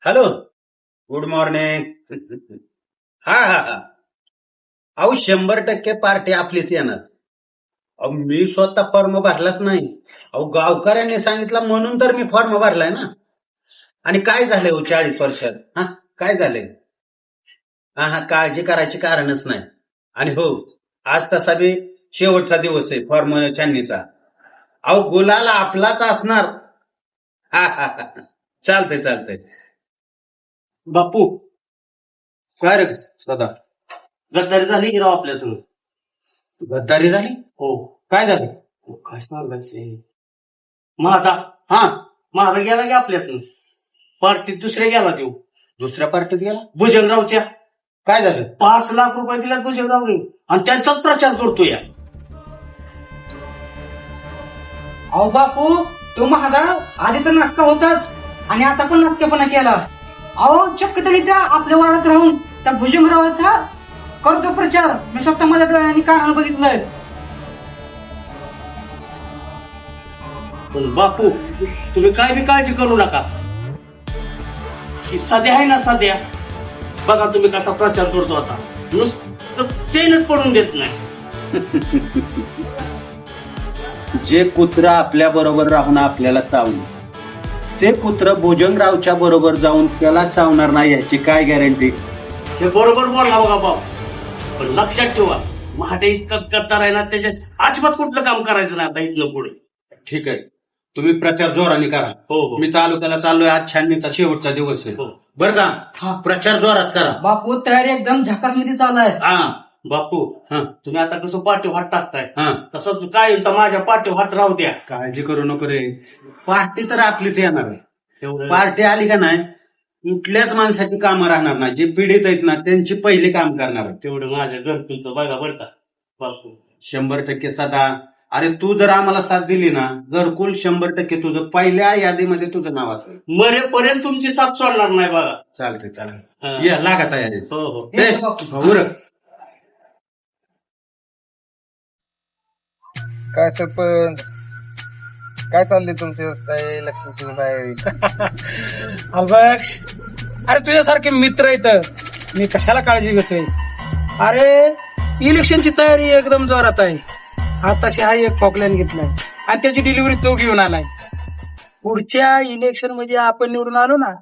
Hello, good morning. हा हा हा. अहो 100% पार्टी आपलीच येणार. अहो मी स्वतः फॉर्म भरलाच नाही. अहो गावकऱ्यांनी सांगितलं म्हणून तर मी फॉर्म भरलाय ना. आणि काय झालंय हो 40 वर्षात? हा, काय झालंय? हा हा, काळजी करायची कारणच नाही. आणि हो, आज तसा बी शेवटचा दिवस आहे फॉर्म छाननीचा. अहो गुलाल आपलाच असणार. हा हा हा. चालतंय चालतंय. बापू, काय रे सदा, गद्दारी झाली की राव आपल्या संग. गद्दारी झाली? हो. काय झालं? काय सांगायचं माझा हा, माझा गेला की आपल्यातून पार्टीत दुसऱ्या गेला देऊ दुसऱ्या पार्टीत गेला. भुजंगरावच्या काय झालं? 5 लाख रुपये दिल्यात भुजंगरावने आणि त्यांचाच प्रचार करतो या. अहो बापू, तो महादा आधी तर नासका होताच आणि आता पण नासकेपणा केला. अहो चक्क तरी त्या आपल्या वाड्यात राहून त्या भुजंगरावाचा करतो प्रचार. मी स्वतः माझ्या डोळ्यांनी कानानं बघितलंय. पण बापू, तुम्ही काय बी काळजी करू नका. की सध्या आहे ना, सध्या बघा तुम्ही कसा प्रचार करतो आता. नुसतं चेनच पडून देत नाही. जे कुत्र आपल्या बरोबर राहून आपल्याला चावलं, ते कुत्र भुजंगरावच्या बरोबर जाऊन त्याला चावणार नाही याची काय गॅरंटी? हे बरोबर बोलला बघा बाप. पण लक्षात ठेवा, महाडे इतकं करता आहे ना, त्याच्या अजिबात कुठलं काम करायचं नाही आता इथनं पुढे. ठीक आहे, तुम्ही प्रचार जोराने करा. हो हो. मी तालुक्याला चाललोय, आज छाननीचा शेवटचा दिवस आहे. हो. बरं का? हा. प्रचार जोरात करा. बापू तयारी एकदम झकास मध्ये चालू आहे. हा बापू, हा तुम्ही आता कसं पाठीव हात टाकताय, हा. तसंच काय माझ्या पाठीव हात राहू द्या. काळजी करू नको रे. पार्टी तर आपलीच येणार आहे. एवढं पार्टी आली का नाही, कुठल्याच माणसाची कामं राहणार नाही. जे पीडित आहेत ना, त्यांची पहिली काम करणार आहे. तेवढं माझ्या घरकुलचं बघा बरं का बापू. 100% सदा. अरे तू जर आम्हाला साथ दिली ना, घरकुल 100% तुझं पहिल्या यादीमध्ये तुझं नाव असेल. मरेपर्यंत तुमची साथ सोडणार नाही बघा. चालते हा. चालेल. या लागा तयारी. हो हो. ए, उरक. काय सरपंच, काय चाललंय तुमचं? काय लक्षात बाहेर? अल्बक्ष, अरे तुझ्यासारखे मित्र आहेत, मी कशाला काळजी घेतोय? अरे इलेक्शनची तयारी एकदम जोरात आहे. आताशी हा एक फॉकलँड घेतलाय आणि त्याची डिलिव्हरी तो घेऊन आलाय. पुढच्या इलेक्शन मध्ये आपण निवडून आलो ना,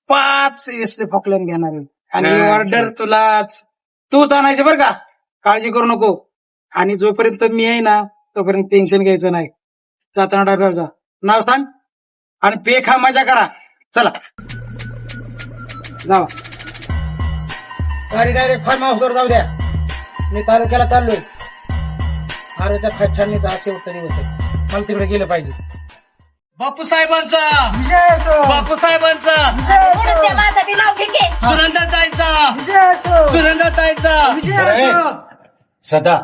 5 एसले फॉकलँड घेणार आहे आणि ऑर्डर तूच आणायचे बरं का. काळजी करू नको. आणि जोपर्यंत मी आहे ना, तोपर्यंत टेन्शन घ्यायचं नाही. जाताना डाब्यावर जा, नाव सांग आणि पे खा, मजा करा. चला जावा. गाडी डायरेक्ट फार्म हाऊसवर जाऊ द्या. मी तालुक्याला चाललोय. आरोच्या छाननीचा आज शेवटचा दिवस आहे. मला तिकडे गेलं पाहिजे. बापू साहेबांचा, बापू साहेबांचा, माझं बी नाव घे की. सुनंदाताईचा. सदा,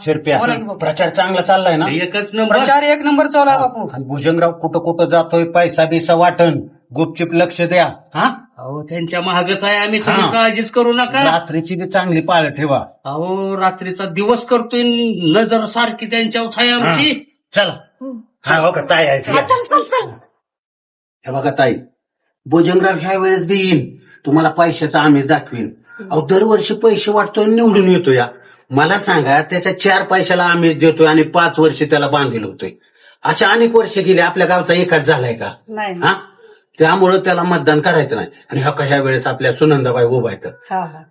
शिरप्या, बोला की बाबा. प्रचार चांगला चाललाय ना. एकच नंबर. प्रचार 1 नंबर चालू आहे बापू. आणि भुजंगराव कुठं कुठं जातोय, पैसा बिसा वाटण, गुपचिप लक्ष द्या. हा, अहो त्यांच्या महागच आहे आम्ही, तुम्ही हा. काळजीच करू नका. रात्रीची बी चांगली पाळ ठेवा. अहो रात्रीचा दिवस करतोय, नजर सारखी त्यांच्यावर आहे आमची. चला. हा, हो का ताई आहे. हे बघा ताई, भुजंगराव ह्या वेळेस बी येईन, तुम्हाला पैशाचा आमिष दाखवीन. अहो दरवर्षी पैसे वाटतोय, निवडून येतो. या मला सांगा, त्याच्या 4 पैशाला आमिष देतोय आणि 5 वर्ष त्याला बांधील होतोय. अशा अनेक वर्ष गेले, आपल्या गावचा एकाच झालाय का? हा, त्यामुळं त्याला मतदान करायचं नाही. आणि ह्या वेळेस आपल्या सुनंदाबाई उभा आहेत,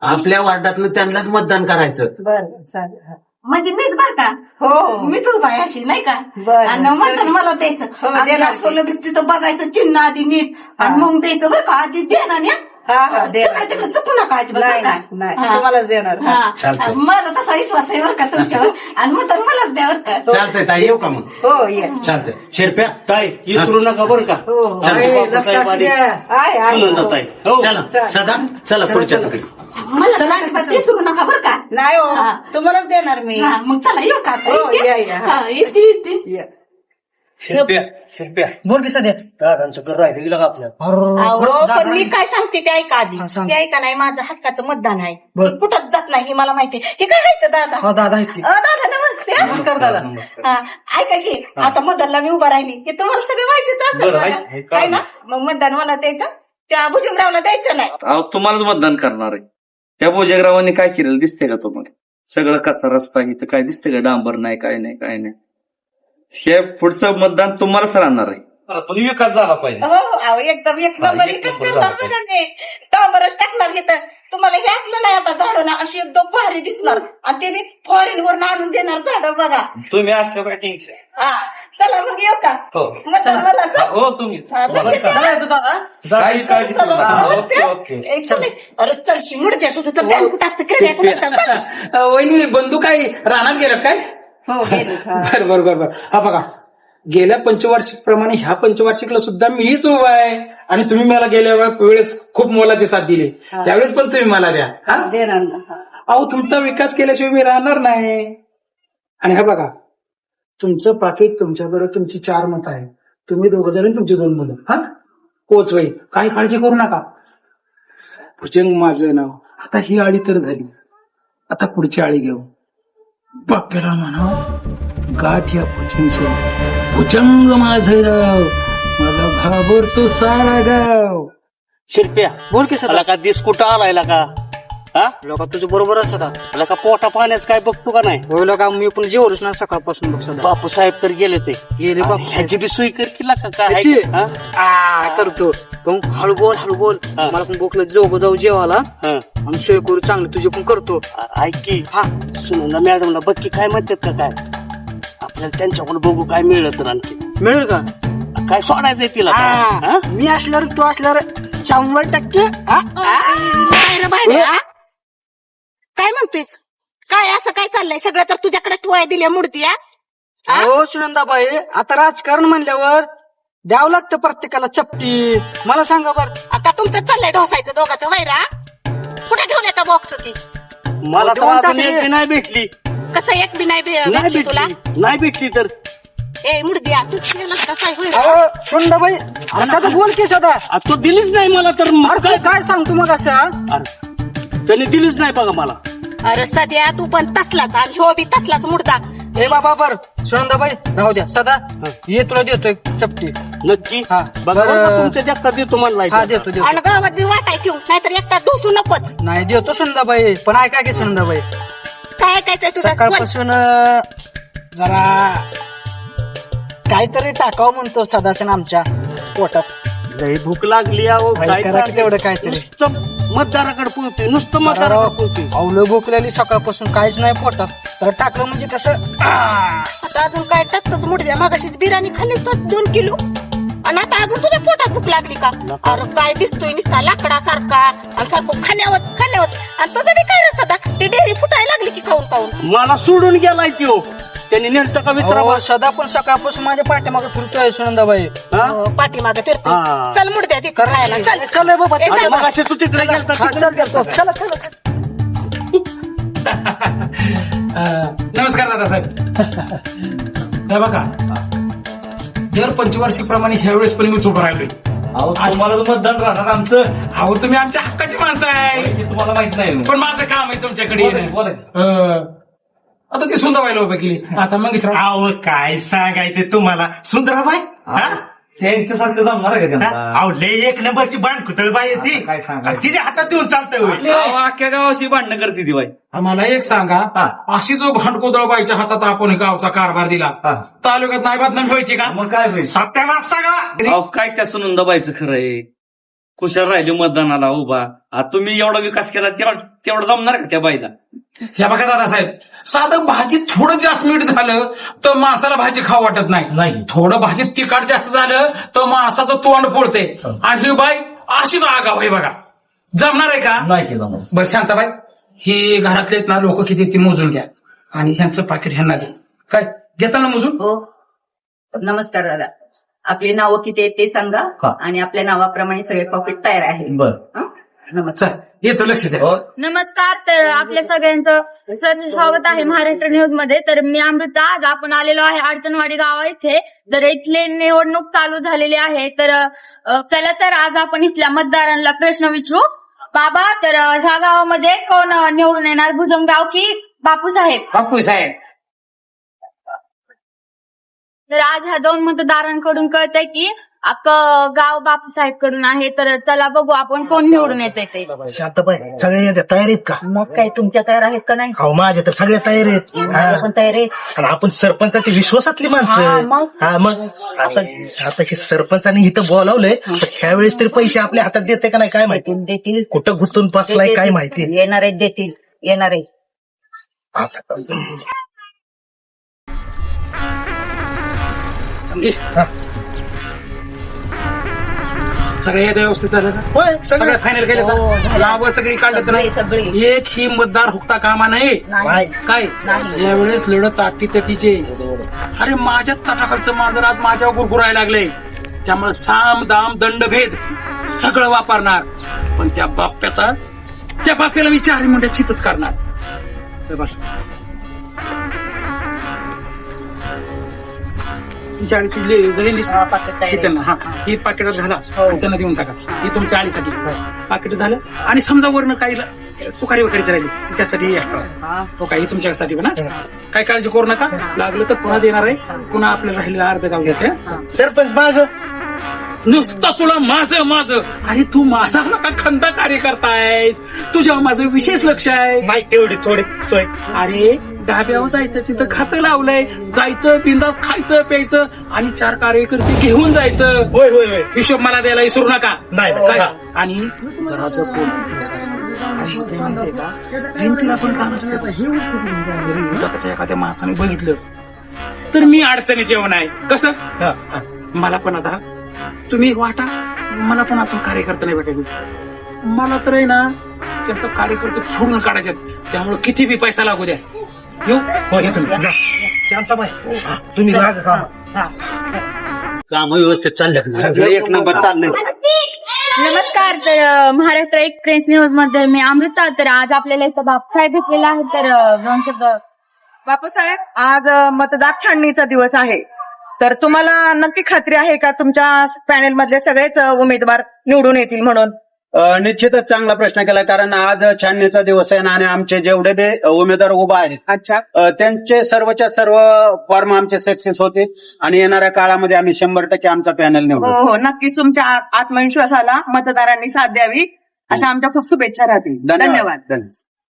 आपल्या वार्डातनं त्यांनाच मतदान करायचं. बरं चालेल. म्हणजे मीच बर का? हो. मीच उभा आहे अशी, नाही का? बरं. आणि म्हणतात मला द्यायचं. आधी असं लगेच तिथं बघायचं चिन्ह आधी नीट आणि मग द्यायचं बरं का. आधी देणार ना, तिकडे चुकू नका अजिबात बरं का? हा. तुम्हालाच देणार. हा. चालतंय. माझा तसा विश्वास आहे बरं का तुमच्यावर. आणि मग तर मलाच द्या बरं का. चालतंय ताई, येऊ का मग? हो ये. चालतंय. शिरप्या, ताई विसरू नका बरं का. चालेल. बापू लक्ष साहेब असू आणि द्या. सुनंदाताई. हो. चला सदा, चला पुढच्या चुकी. मला अजिबात विसरू नका बरं का. नाही हो, हा. तुम्हालाच देणार मी. हा, मग चला येऊ का आता? हो, या. हा, येते. शिरप्या बोल की सध्या दादांचं घर राहिलं गेलं का आपल्या अहो पण मी काय सांगते ते ऐका आधी हा, सांग. ते ऐका नाही माझं हक्काचं मतदान आहे बर. ते कुठंच जात नाही हे मला माहिती आहे. हे काय आहे दादा हा दादा आहेत की. दादा नमस्ते नमस्कार दादा हा, ऐका की आता मतदानला मी उभा राहिली हे तुम्हाला सगळं माहितीच असेल बरं, बघा. आहे का? आहे ना मग मतदान मला द्यायचं त्या भुजंगरावला द्यायचं नाही अहो तुम्हालाच मतदान करणार आहे. त्या भोजगरावांनी काय केलेलं दिसतंय का तुम्हाला? सगळं कच्चा रस्ता इथं काय दिसतंय का? डांबर नाही, काय नाही, काय नाही. हे पुढचं मतदान तुम्हालाच राहणार आहे. तुम्ही विकास झाला पाहिजे. हो अहो एकदम एक नंबर एक एकच नंबर करणार झाला बघा मी डांबरच टाकणार घेतं तुम्हाला हे असलं नाही आता झाडं ना अशी एकदम भारी दिसणार आणि ते फॉरेन वर आणून देणार झाडं बघा तुम्ही असलं काय टेन्शन. हा चला मग येऊ का हो मतदान मला का? हो तुम्ही हा, लक्ष द्या. दादा येतो दादा काळजी काळजी करू नका. नमस्ते. ओके ओके ए, चल. अरे चल मुडद्या तुझं तर काय कुठं असतं काय कुठं असतं वहिनी बंधू काय रानात गेलात काय? हो गेली बर बर बर बर. हा बघा, गेल्या पंचवार्षिक प्रमाणे ह्या पंचवार्षिकला सुद्धा मीच उभा आहे आणि तुम्ही मला गेल्या वेळेस खूप मोलाची साथ दिली. त्यावेळेस पण तुम्ही मला द्या. हा देणार ना अहो तुमचा विकास केल्याशिवाय मी राहणार नाही. आणि हा बघा, तुमचं पाकिट तुमच्याबरोबर तुमची 4 मतं आहे. तुम्ही 2 जण तुमची 2 मुलं. हा कोच होईल, काही काळजी करू नका. भुजंग माझं नाव. आता ही आळी तर झाली, आता पुढची आळी घेऊ. बाप्याला म्हणा गाठ या भुजंग, भुजंग माझं नाव, मला घाबरतो सारा गाव. शिरप्या बोल की सध्या का दिस कुठं आलाय का? हा लोक तुझं बरोबर असतं का मला का पोटा पाण्याचं काय बघतो का नाही? होय लोक मी पण जेवलोच ना सकाळपासून बघ सध्या बापू साहेब तर गेले ते गेले बापू साहेब. ह्याची बी सोय कर की का काय ह्याची? हा? काय करतो पण हळू बोल हा. मला पण बोकलं जोग जाऊ जेवायला हा. आणि सोय करू चांगली तुझी पण करतो. ऐक की हा सुनंदा मॅडमला बक्की काय म्हणतात का काय? आपल्याला त्यांच्याकडून बघू काय मिळलं तर आणखी मिळेल का काय सोडायचंय तिला काय? हा? मी असल्यावर तू असल्यावर 100% बाहेर बाहेर हा? काय म्हणतोय काय असं काय चाललंय सगळं तर तुझ्याकडे टोळ्या दिल्या मूर्ती हा? हो सुनंदाबाई, आता राजकारण म्हणल्यावर द्यावं लागतं प्रत्येकाला चपटी. मला सांगा बर आता तुमचं चाललंय ढोसायचं दोघांचं वैरा कुठे ठेवून येतं बॉक्स ती मला तर देऊन अजून टाकली. एक बी नाही भेटली. कसं एक बी नाही नाही भेटली तुला भेटली नाही भेटली तर ए मुर्द्या तू ठेवलं का काय होईल सुनंदाबाई असा तर बोल की सदा. आ, तो दिलीच नाही मला तर मग अरे काय काय सांगतो मग असं अरे, त्याने दिलीच नाही बघा मला. अरे सध्या तू पण तसलाच आणि हो बी तसलाच मुर्दा हे बाबा बर सुनंदाबाई राहू द्या सदा ये तुला देतो एक चपटी. नक्की हा. बघा बरं. बरं का तुमच्या जास्त देतो हा मला देतो देतो आणि गावात बी वाटायची नाहीतर एकटा डोसू नकोच नाही देतो सुनंदाबाई पण ऐका की सुनंदाबाई काय ऐकायचंय तुझं बोल. सकाळपासून जरा काहीतरी टाकावं म्हणतो सदाचं आमच्या पोटात. लई भूक लागली अहो काय काय करा की सांगायचं? तेवढं काहीतरी. नुसतं मतदाराकडे पोहोचतोय नुसतं मतदाराकडे पोहोचतोय. अवलं भुकलेली सकाळपासून काहीच नाही पोटात तर टाकलं म्हणजे कसं आता अजून काय टाकतोच मुर्द्या मागाशीच बिर्याणी खाल्ली तो 2 किलो आणि आता अजून तुझ्या पोटात भूक लागली का अरे काय दिसतोय नुसता लाकडासारखा आणि सारखं खाण्यावच आणि तुझं बी काय रे सदा ती डेअरी फुटायला लागली की खाऊन मला सोडून गेलाय त्यो त्यांनी नेलतं का विचारा अहो, सदा पण सकाळपासून माझ्या पाठीमागे फिरतोय सुनंदाबाई. पाठीमागे फिरतो हा. चल मुर्द्या ती खायला चल चल बाबा ए, चल. मग असे तू तिकडे गेलता हा, तिकडे चल, गेलता. चल, चल, चल. नमस्कार दादासाहेब. हे बघा, दर पंचवार्षिक प्रमाणे ह्या वेळेस पण मीच उभं राहिलोय. अहो तुम्हाला मतदान राहणार आमचं. अहो तुम्ही आमच्या हक्काची माणसं आहे, हे तुम्हाला माहित नाही. पण माझं काम आहे तुमच्याकडे बोला की, येणं. बोला की. आता ती सुंदरबाईला उभं केली. आता मग अहो काय सांगायचं तुम्हाला सुंदराबाई हा? त्यांच्यासारखं जमणार आहे का हा? त्यांना? अहो लय एक नंबरची बाण बाई आहे ती काय सांगायचं? तिच्या हातात देऊन चालतंय होय. अहो, अख्ख्या गावाशी भांडणं करते ती बाई. आम्हाला एक सांगा, अशी जो भांडकोदळबाईच्या हातात आपण गावचा कारभार दिला, तालुक्यात नाही बदनामी व्हायची का? मग काय होईल? सत्या वाजता का अहो काय त्या सुनंदाबाईचं खरं आहे. कुशाल राहिली मतदानाला उभा. आता तुम्ही एवढा विकास केला तेवढं जमणार का त्या बाईला? हे बघा दादासाहेब, साधं भाजीत थोडं जास्त मीठ झालं तर माणसाला भाजी खाऊ वाटत नाही. थोडं भाजीत तिखट जास्त झालं तर माणसाचं तोंड फोडते. आणि ही बाई अशीच आगाव आहे बघा. जमणार आहे का? नाही केलं. बरं शांताबाई, ही घरातले आहेत ना लोक किती ती मोजून घ्या आणि ह्यांचं पाकिट ह्यांना द्या. काय घेता ना मोजून? हो नमस्कार दादा. आपली नावं किती आहेत ते सांगा आणि आपल्या नावाप्रमाणे सगळे पॉकेट तयार आहे. बर चल येतो, लक्ष द्या. नमस्कार. तर आपल्या सगळ्यांचं स्वागत आहे महाराष्ट्र न्यूज मध्ये. तर मी अमृता. आज आपण आलेलो आहे अडचणवाडी गावा इथे. तर इथले निवडणूक चालू झालेली आहे. तर चला तर आज आपण इथल्या मतदारांना प्रश्न विचारू. बाबा, तर ह्या गावामध्ये कोण निवडून येणार, भुजंगराव की बापूसाहेब? बापूसाहेब. तर आज ह्या दोन मतदारांकडून कळतंय की अख्खं गाव बापूसाहेब कडून आहे. तर चला बघू आपण कोण निवडून येतंय ते. शांताबाई, सगळे येते तयार आहेत का? मग काय तुमच्या तयार आहेत का नाही? हो, माझ्या तर सगळ्या तयार आहेत. पण तयार आहेत. आणि आपण सरपंचाची विश्वासातली हा, माणसं. मग? हा, मग आता हे सरपंचाने इथं बोलावलंय, तर ह्यावेळेस तरी पैसे आपल्या हातात देते का नाही काय माहिती. देतील. कुठं गुंतून बसलाय काय माहिती. येणार आहेत, देतील. येणार आहे. सगळे व्यवस्थित झालं का? होय, सगळं फायनल केलं हो, का? झालं. नावं सगळी काढलं तर सगळी, सगळी. एक ही मतदार हुकता कामा नाही. नाही. काय नाही. यावेळेस लढत अटीतटीचे. अरे माझ्या तटाखालचं मांजर आज माझ्यावर गुरगुरायला लागलंय. त्यामुळे साम दाम दंडभेद सगळं वापरणार. पण त्या बाप्याला मी 4 मिनिटात चितच करणार. तर बस. 40 जरी लिस्ट हा, पाकिट तयार आहे. त्यांना, हा, ही पाकिटात घाला, त्यांना देऊन टाका. ही तुमच्या आळीसाठी पाकिट झालं. आणि समजा वरनं काही चुकारी वगैरे राहिली त्यासाठी हो, काही तुमच्यासाठी पण हा. काय काळजी करू नका. लागलं तर पुन्हा देणार आहे. पुन्हा आपल्याला राहिलेला अर्ध गाव घ्यायचं. सरपंच माझं नुसतं तुला माझं अरे तू माझा नका खंदा कार्य करतायस. तुझ्या माझं विशेष लक्ष आहे. नाही, तेवढी थोडी सोय. अरे ढाब्यावर जायचं, तिथं खातं लावलंय, जायचं बिंदास खायचं प्यायचं आणि 4 कार्यकर्ते घेऊन जायचं. होय होय होय. हिशोब मला द्यायला विसरू नका. नाही, काय? हा. आणि जरा जपून. आणि ते म्हणते का, भिंतीला पण काम असतं. जरी विरोधाच्या एखाद्या माणसाने बघितलं तर मी अडचणीत येऊ नाही. कसं हा, हा. मला पण आता तुम्ही वाटा, मला पण अजून कार्यकर्ता नाही भेटायचे. मला तर आहे ना त्यांचं कार्यकर्ते फोडून काढायचे. त्यामुळे किती बी पैसा लागू द्या. येऊ हो, येतो मी. जा. शांताबाई, हा, तुम्ही लागा काम. काम व्यवस्थित चाललं, एक नंबर चाललंय. नमस्कार. तर महाराष्ट्र एक्सप्रेस न्यूज मध्ये मी अमृता. तर आज आपल्याला इथं बापूसाहेब भेटलेला आहे. तर दोन शब्द. बापूसाहेब, आज मतदार छाननीचा दिवस आहे. तर तुम्हाला नक्की खात्री आहे का तुमच्या पॅनेल मधले सगळेच उमेदवार निवडून येतील म्हणून? निश्चितच चांगला प्रश्न केला, कारण आज छाननीचा दिवस आहे आणि आमचे जेवढे बी उमेदवार उभा आहेत अच्छा. त्यांचे सर्वच्या सर्व फॉर्म आमचे सक्सेस होते आणि येणाऱ्या काळामध्ये आम्ही 100% आमचा पॅनल निवडू. हो हो, नक्कीच तुमच्या आत्मविश्वासाला मतदारांनी साथ द्यावी अशा आमच्या खूप शुभेच्छा राहतील. धन्यवाद.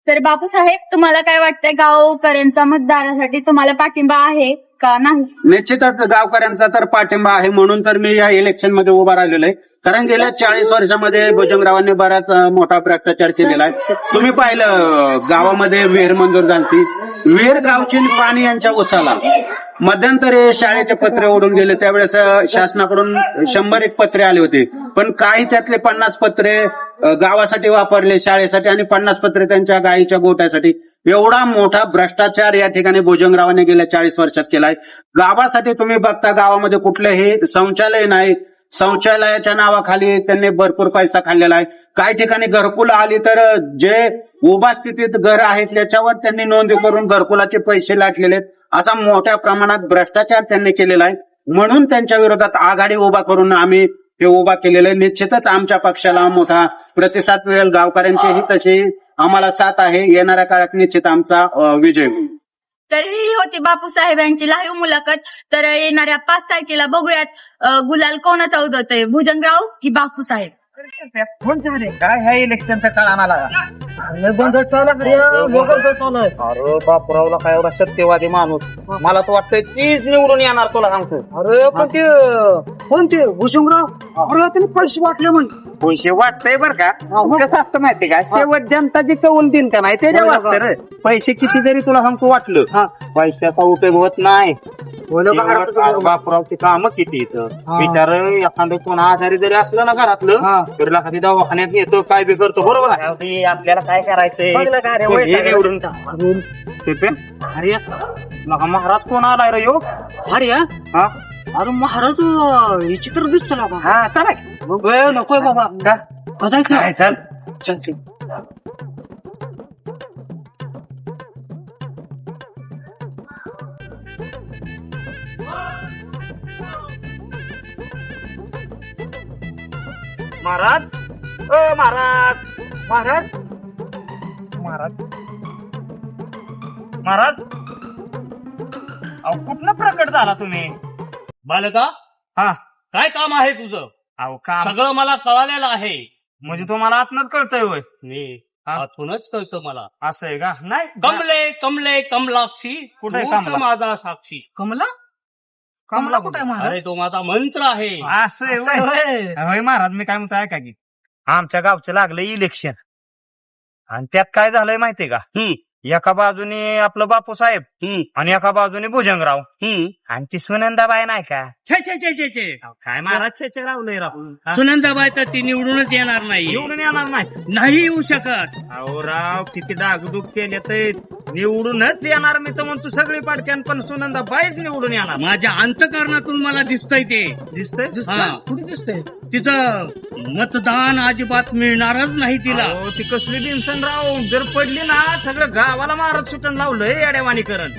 तर बापूसाहेब, तुम्हाला काय वाटतंय, गावकऱ्यांचा मतदारासाठी तुम्हाला पाठिंबा आहे का नाही? निश्चितच गावकऱ्यांचा तर पाठिंबा आहे. म्हणून तर मी या इलेक्शन मध्ये उभा राहिलेलो आहे. कारण गेल्या 40 वर्षामध्ये भुजंगरावांनी बराच मोठा भ्रष्टाचार केलेला आहे. तुम्ही पाहिलं, गावामध्ये विहीर मंजूर झाली. विहीर गावची पाणी यांच्या उसाला. मध्यंतरी शाळेचे पत्रे उडून गेले. त्यावेळेस शासनाकडून 100 पत्रे आले होते. पण काही त्यातले 50 पत्रे गावासाठी वापरले, शाळेसाठी, आणि 50 पत्रे त्यांच्या गायीच्या गोठ्यासाठी. एवढा मोठा भ्रष्टाचार या ठिकाणी भुजंगरावांनी गेल्या 40 वर्षात केलाय. गावासाठी तुम्ही बघता, गावामध्ये कुठलेही शौचालय नाही. शौचालयाच्या नावाखाली त्यांनी भरपूर पैसा खाल्लेला आहे. काही ठिकाणी घरकुल आली तर जे उभा स्थितीत घर आहेत त्याच्यावर त्यांनी नोंदी करून घरकुलाचे पैसे लाटलेले आहेत. असा मोठ्या प्रमाणात भ्रष्टाचार त्यांनी केलेला आहे. म्हणून त्यांच्या विरोधात आघाडी उभा करून आम्ही हे उभा केलेलं आहे. निश्चितच आमच्या पक्षाला मोठा प्रतिसाद मिळेल. गावकऱ्यांचीही तशी आम्हाला साथ आहे. येणाऱ्या काळात निश्चित आमचा विजय होईल. तर ही होती बापूसाहेब यांची लाईव्ह मुलाखत. तर येणाऱ्या 5 तारखेला बघूयात गुलाल कोणाचा उदवतोय, भुजंगराव की बापूसाहेब. काय ह्या इलेक्शनचा काळ आम्हाला गोंधळ चालला अरे बापूरावला काय एवढा सत्यवादी माणूस. मला तर वाटतंय तीच निवडून येणार, तुला सांगतो. अरे पण ते कोणते भुजंगराव, अरे त्याने पैसे वाटले म्हणे. पैसे वाटतंय बरं का. कसं असतं माहिती का, शेवट जनता जी कौल दिन त्या नाही त्याच्या वाचतं रे. पैसे किती जरी तुला सांगतो वाटलं, पैशाचा उपयोग होत नाही. बापूरावची कामं किती इथं विचार. एखादं कोण आजारी जरी असलं ना घरातलं, तर कधी दवाखान्यात येतो, काय बी करतो. बरोबर आहे. आपल्याला काय करायचंय, निवडून अरे महाराज कोण आलाय रे यो. अरे हा, अरे महाराज विचित्र दिसतो ना. हा, चला नको बाबा. का बसायचं काय, चल महाराज ओ महाराज महाराज महाराज महाराज अहो कुठनं प्रकट झाला तुम्ही? बालका हा काय काम आहे तुझं? अहो काम सगळं मला कळालेलं आहे. म्हणजे तुम्हाला आतनच कळतंय होय? मी हा? आतूनच कळतं मला. असं आहे का? नाही कमले कमले कमलाक्षी कुठे तूच कमला? माझा साक्षी. कमला कमला कुठे आहे महाराज? अरे तो माझा मंत्र आहे. असं आहे होय. होय महाराज मी काय म्हणतो ऐका की आमच्या गावचं लागलं इलेक्शन आणि त्यात काय झालंय माहितीये का? हम्म. एका बाजूने आपलं बापू साहेब हम्म. आणि एका बाजूने भुजंगराव हम्म. आणि ती सुनंदाबाई नाही का? छे छे छे छे छे. काय महाराज छेचे लावलंय राव हा? सुनंदाबाई तर ती निवडूनच येणार नाही. निवडून येणार नाही. नाही येऊ शकत. अहो राव किती डागडुग केले तर निवडूनच येणार मी तर म्हणतो सगळी पाडक्यान पण सुनंदाबाईच निवडून येणार. माझ्या अंतकरणातून मला दिसतंय ते. दिसतंय हा. कुठे दिसतंय? तिचं मतदान अजिबात मिळणारच नाही तिला. अहो, ती कसली बिनसन राव जर पडली ना सगळं गावाला मारत सुटून लावलंय येड्यावानी करण.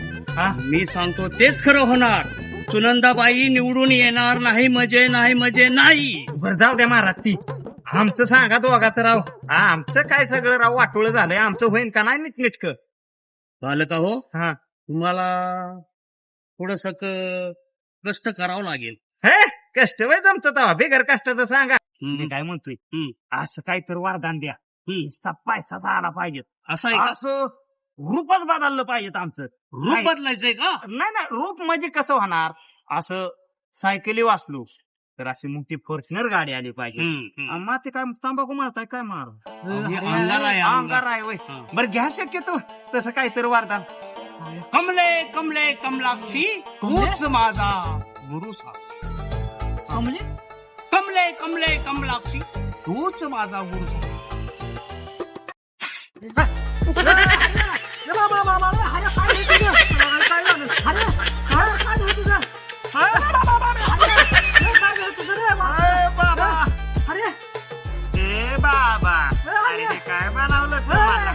मी सांगतो तेच खरं होणार. सुनंदाबाई निवडून येणार नाही म्हणजे नाही म्हणजे नाही. बरं जाऊ द्या महाराज ती आमचं सांगा दोघाचं राव. आमचं काय सगळं राव वाटोळं झालंय आमचं होईन का नाही नीटनेटकं? बालका हो हा तुम्हाला थोडस कष्ट करावं लागेल. हे कष्ट वय जमतं तेव्हा बिगर कष्टाचं सांगा. हम्म. मी काय म्हणतोय हम्म. असं काहीतरी वरदान द्या. नुसता पैसाचा आला पाहिजे. असं आहे का? असं रूपच बदललं पाहिजे आमचं. रूप बदलायचंय का? नाही नाही रूप म्हणजे कसं होणार? असं सायकली वाचलो तर अशी मोठी फॉर्च्युनर गाडी आली पाहिजे. मग ते काय तंबाखू मारताय काय मार अंगार आहे, अंगार आहे वय. हा. बरं घ्या शक्यतो तसं काहीतरी वरदान. कमले कमले कमलाक्षी तूच माझा गुरु साक्षी. कमले कमले कमलाक्षी तूच माझा गुरु साक्षी. ए बाबा अरे ते काय बनवलं तुम्हाला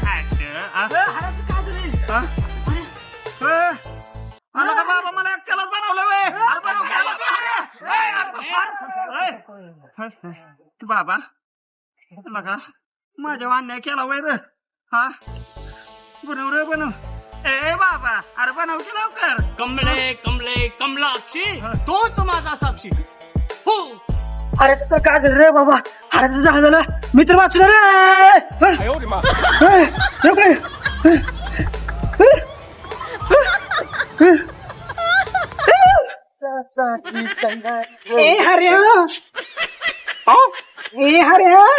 मला का बाबा मला एकट्यालाच बनवलं वे बाबा लगा माझ्या अन्याय केला वय र. हा बनव रे बनव. ए बाबा अरे बनव की लवकर. कमले कमले कमलाक्षी तोच माझा साक्षी. हो अरे तर काय झालं रे बाबा? अरे तुझं झालं मित्र वाचलं रे.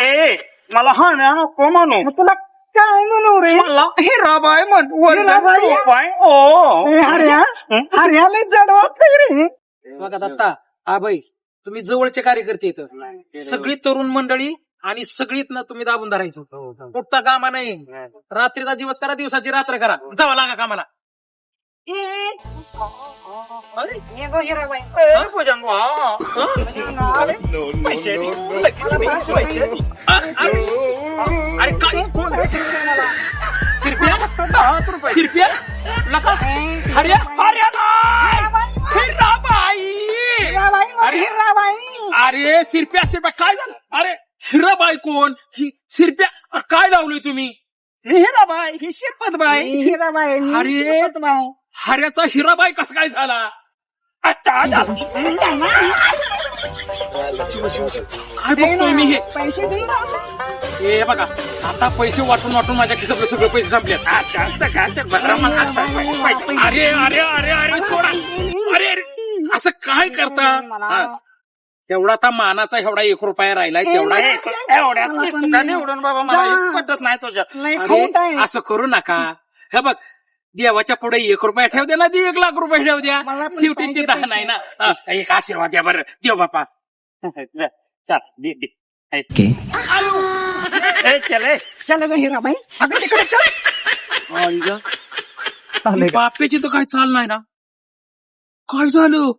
ए मला हा ना नको म्हणू. तुला काय म्हणू रे? मला हिराबाई म्हण. हिराबाई? ओ हरियाला जड वाटतंय रे. बघा दत्ता आबाई तुम्ही जवळचे कार्यकर्ते इथं सगळी तरुण मंडळी आणि सगळीत ना तुम्ही दाबून धरायचं. कुठता कामा नाही. रात्रीचा दिवस करा दिवसाची रात्र करा. जावा लागा कामाला. अरे काय शिरप्या लका हर्या हर्या अरे शिरप्या शिरप्या काय झालं? अरे हिराबाई कोण? शिरप्या काय लावलोय तुम्ही? हिराबाई ही शिरपतबाई. अरे हर्याचा हिराबाई कसा काय झाला? काय बघतोय मी हे? हे बघा आता पैसे वाटून वाटून माझ्या खिशातले सगळे पैसे संपले. अरे अरे अरे अरे सोडा. अरे असं काय करता? तेवढा आता मानाचा एवढा 1 रुपया राहिलाय तेवढा एवढ्यात निवडून बाबा मला पटत नाही तुझ्या. अरे असं करू नका. हे बघ देवाच्या पुढे 1 रुपया ठेव द्या ना 1 लाख रुपये ठेव द्या. शेवटी ते 10 नाही ना. एक आशीर्वाद द्या बरं देव बापा. चल दे दे. चल हिराबाई अगं तिकडे चल. बापेची तर काय चाल नाही ना. काय झालं?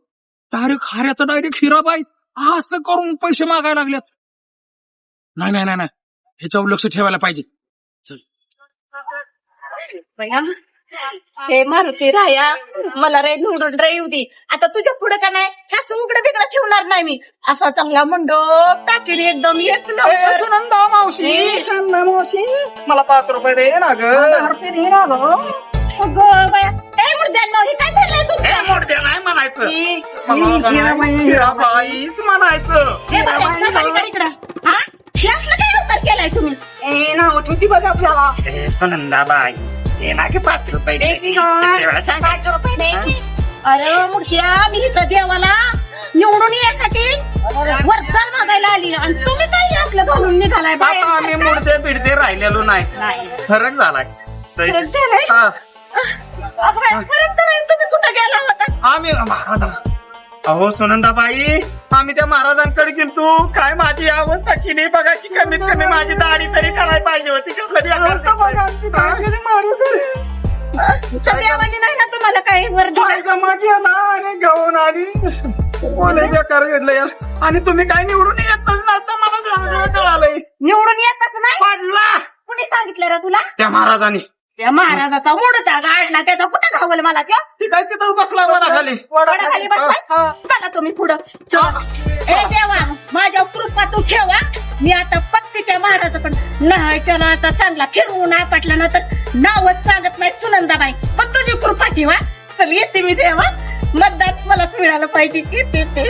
डायरेक्ट हाऱ्याचा डायरेक्ट हिराबाई असं करून पैसे मागायला लागल्यात. नाही नाही नाही नाही ह्याच्यावर लक्ष ठेवायला पाहिजे. बया, हे मारुती राया मला रे निवडून रे येऊ दे. आता तुझ्या पुढे का नाही ह्या उघडं बिघडं ठेवणार नाही मी. असा चांगला मंडप टाकीन एकदम एक नंबर. सुनंदा मावशी शांता मावशी मला 5 रुपये दे ना ग. अगं बया, ए मुर्द्यांनो, हे काय चाललंय तुमचं? मोडद्या नाही म्हणायचं, हिराबाईच म्हणायचं. हे बघा, सकाळी का इकडं? हा? हे असलं काय अवतार केलाय तुम्ही? नाव ठेवती बघा आपल्याला. सुनंदाबाई दे ना की 5 रुपये दे. तेवढं सांग. 5 रुपये नाही. अरे मूर्त्या, मी इथं देवाला निवडून येण्यासाठी वरदान मागायला आली आणि तुम्ही काही असलं घालून निघालाय बाहेर. आता आम्ही मुडदे बिडदे राहिलेलो नाही, फरक झालाय. फरक झालाय? हा. अगं बाई, फरक तर नाही. तुम्ही कुठं गेला होता? आम्ही अहो सुनंदाबाई आम्ही त्या महाराजांकडे गेलतो. काय माझी अवस्था केली बघा की, कमीत कमी माझी दाढी तरी करायला पाहिजे होती का कधी. तर देवानी नाही ना तुम्हाला काही वरदान? जमा केला आणि घेऊन आली बेकार घडलं. आणि तुम्ही काय निवडून येतच नसता मला सगळं कळालंय. निवडून येतच नाही? पडला कुणी सांगितलं रे तुला? त्या महाराजांनी. त्या महाराजाचा मोडता गाडला, त्याचा कुठं घावल मला त्या? ती काय तिथं बसला मला खाली. वडाखाली बसलाय? चला तुम्ही पुढं. चला. ए देवा, माझ्या कृपा तू ठेवा. मी आता पक्की त्या महाराजाकडे नाही, त्याला आता चांगला फिरवून आपटला ना तर नावच सांगत नाही सुनंदाबाई. पण तुझी कृपा ठेवा. चल येते मी देवा. मतदान मलाच मिळालं पाहिजे की ते